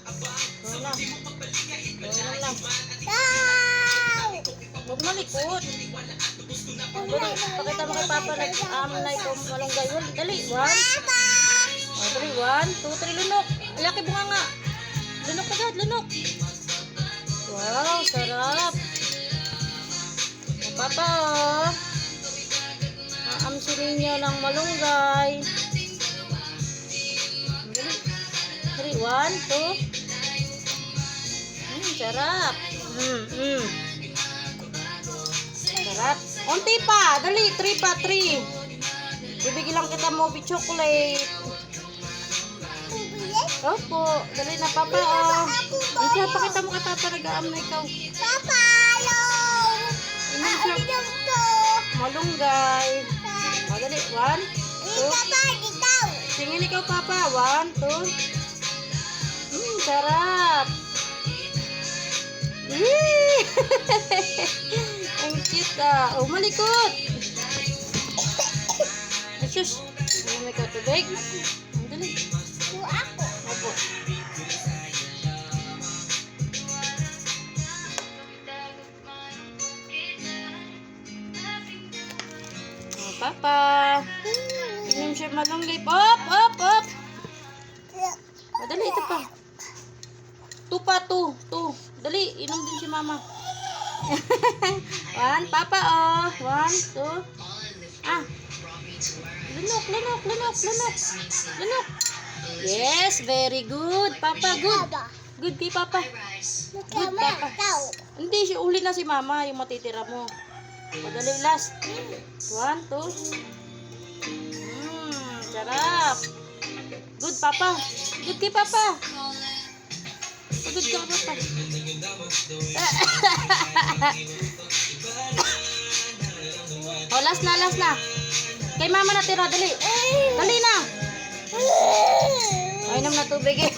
Ito na. Ito lang. Huwag malikot. Dali, pakita mo kay Papa na ikaw malunggay. Dali, 1. Dali, 1, 2, 3, lunok. Laki bunga nga. Lunok agad, lunok. Wow, sarap. Papa, oh. Aamsinin niyo ng malunggay. Dali, 1, 2. Sarap. Sarap. Unti pa. Dali, 3 pa, 3. Bibigyan lang kita mo chocolate. Opo. Dali na, Papa. Oh. Ikaw, pakita mo kay Papa. Nag-aam na ikaw. Papa, hello. Malunggay. O, dali. 1, 2. Tingin ikaw, Papa. 1, 2. Sarap. Ang cute ah. Oh, malikot. Asus. May ka tubig. Dali. Opo. Oh, Papa. Inom siya malunggay. Op, op, op. Oh, dali, ito pa. 2 pa, 2. Dali, inom din si Mama. 1, Papa, oh. 1, 2. Ah. Lunok. Yes, very good. Papa, good. Good kay Papa. Good, Papa. Hindi, uli na si Mama, yung matitira mo. O, dali, last. 1, 2. Sarap. Good, Papa. Good kay Papa. Good ka, Papa. Oh, last na. Kay Mama na tira, dali. Dali na. Ay, inom na tubig eh.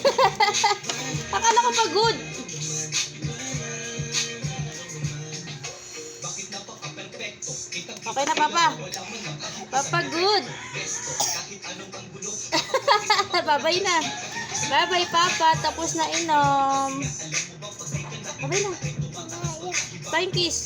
Akala ko pa good. Okay na, Papa. Papa, good. Babay na. Bye-bye, Papa. Tapos na inom. Babay na. Flying kiss.